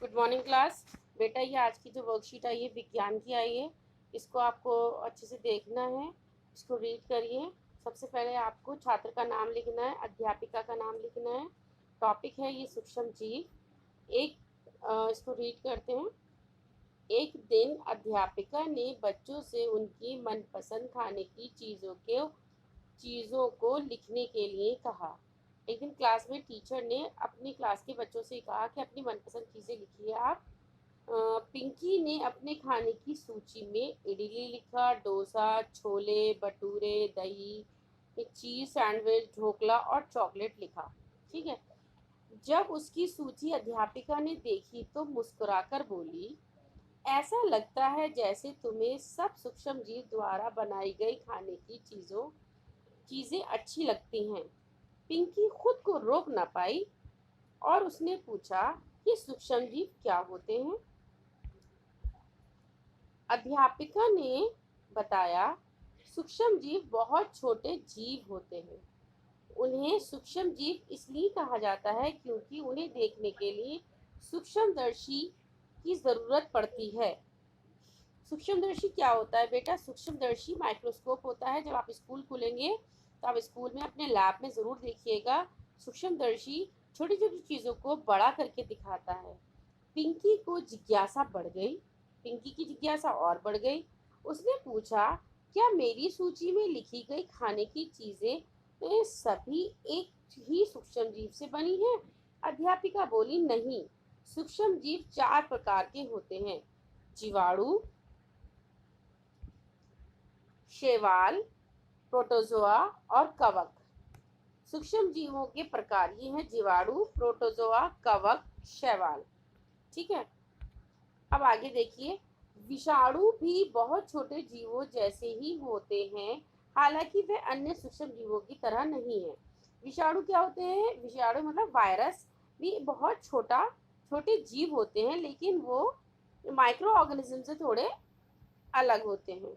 Good morning class. बेटा ये आज की जो वर्कशीट आई है विज्ञान की आई है, इसको आपको अच्छे से देखना है, इसको रीड करिए। सबसे पहले आपको छात्र का नाम लिखना है, अध्यापिका का नाम लिखना है। टॉपिक है ये सूक्ष्म जीव। इसको रीड करते हैं। एक दिन अध्यापिका ने बच्चों से उनकी मनपसंद खाने की चीज़ों को लिखने के लिए कहा। एक दिन क्लास में टीचर ने अपनी क्लास के बच्चों से कहा कि अपनी मनपसंद चीज़ें लिखिए आप। पिंकी ने अपने खाने की सूची में इडली लिखा, डोसा, छोले भटूरे, दही, एक चीज़ सैंडविच, ढोकला और चॉकलेट लिखा। ठीक है। जब उसकी सूची अध्यापिका ने देखी तो मुस्कुराकर बोली, ऐसा लगता है जैसे तुम्हें सब सूक्ष्म जीव द्वारा बनाई गई खाने की चीज़ें अच्छी लगती हैं। पिंकी खुद को रोक ना पाई और उसने पूछा कि सूक्ष्म जीव क्या होते हैं। अध्यापिका ने बताया, सूक्ष्म जीव बहुत छोटे जीव होते हैं। उन्हें सूक्ष्म जीव इसलिए कहा जाता है क्योंकि उन्हें देखने के लिए सूक्ष्मदर्शी की ज़रूरत पड़ती है। सूक्ष्मदर्शी क्या होता है बेटा? सूक्ष्मदर्शी माइक्रोस्कोप होता है। जब आप स्कूल खुलेंगे तो आप स्कूल में अपने लैब में ज़रूर देखिएगा। सूक्ष्मदर्शी छोटी छोटी चीज़ों को बड़ा करके दिखाता है। पिंकी को जिज्ञासा बढ़ गई। पिंकी की जिज्ञासा और बढ़ गई। उसने पूछा, क्या मेरी सूची में लिखी गई खाने की चीज़ें सभी एक ही सूक्ष्म जीव से बनी हैं? अध्यापिका बोली, नहीं, सूक्ष्म जीव 4 प्रकार के होते हैं। जीवाणु, शैवाल, प्रोटोजोआ और कवक। सूक्ष्म जीवों के प्रकार ये हैं: जीवाणु, प्रोटोजोआ, कवक, शैवाल। ठीक है। अब आगे देखिए, विषाणु भी बहुत छोटे जीवों जैसे ही होते हैं, हालांकि वे अन्य सूक्ष्म जीवों की तरह नहीं है। विषाणु क्या होते हैं? विषाणु मतलब वायरस भी बहुत छोटे जीव होते हैं, लेकिन वो माइक्रो ऑर्गेनिज्म से थोड़े अलग होते हैं,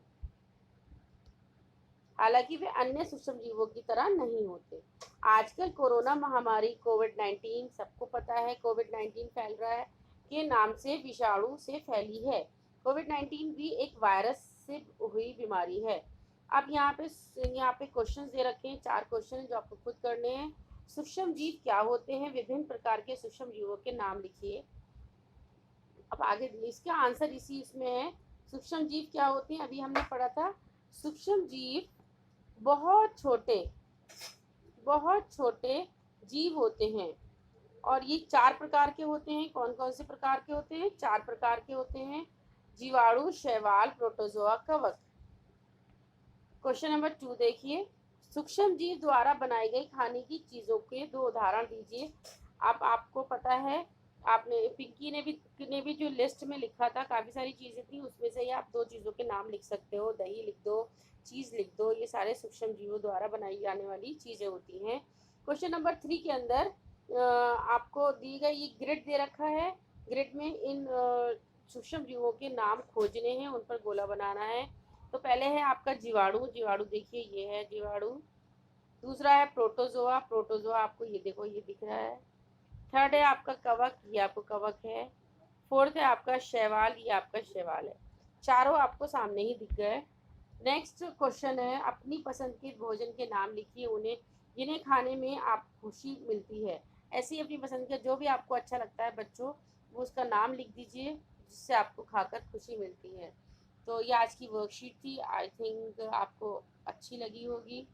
हालांकि वे अन्य सूक्ष्म जीवों की तरह नहीं होते। आजकल कोरोना महामारी कोविड-19 सबको पता है, कोविड-19 फैल रहा है के नाम से विषाणु से फैली है। कोविड-19 भी एक वायरस से हुई बीमारी है। अब यहाँ पे क्वेश्चंस दे रखे हैं, 4 क्वेश्चन जो आपको खुद करने हैं। सूक्ष्म जीव क्या होते हैं? विभिन्न प्रकार के सूक्ष्म जीवों के नाम लिखिए। अब आगे इसका आंसर इसी इसमें है। सूक्ष्म जीव क्या होते हैं? अभी हमने पढ़ा था। सूक्ष्म जीव बहुत छोटे जीव होते हैं और ये 4 प्रकार के होते हैं। कौन कौन से प्रकार के होते हैं? 4 प्रकार के होते हैं: जीवाणु, शैवाल, प्रोटोजोआ, कवक। क्वेश्चन नंबर 2 देखिए, सूक्ष्म जीव द्वारा बनाई गई खाने की चीजों के 2 उदाहरण दीजिए। अब आपको पता है, आपने पिंकी ने भी जो लिस्ट में लिखा था, काफी सारी चीजें थी, उसमें से ही आप 2 चीजों के नाम लिख सकते हो। दही लिख दो, चीज लिख दो, ये सारे सूक्ष्म जीवों द्वारा बनाई जाने वाली चीजें होती हैं। क्वेश्चन नंबर 3 के अंदर आपको दी गई ये ग्रिड दे रखा है। ग्रिड में इन सूक्ष्म जीवों के नाम खोजने हैं, उन पर गोला बनाना है। तो पहले है आपका जीवाणु। जीवाणु देखिए, ये है जीवाणु। दूसरा है प्रोटोजोआ। प्रोटोजोआ आपको ये देखो, ये दिख रहा है। थर्ड है आपका कवक, ये आपको कवक है। फोर्थ है आपका शैवाल, ये आपका शैवाल है। चारों आपको सामने ही दिख गए। नेक्स्ट क्वेश्चन है, अपनी पसंद के भोजन के नाम लिखिए, जिन्हें खाने में आप खुशी मिलती है। ऐसे ही अपनी पसंद का जो भी आपको अच्छा लगता है बच्चों, वो उसका नाम लिख दीजिए जिससे आपको खाकर खुशी मिलती है। तो ये आज की वर्कशीट थी। आई थिंक आपको अच्छी लगी होगी।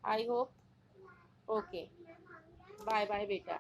I hope. Okay, bye bye बेटा।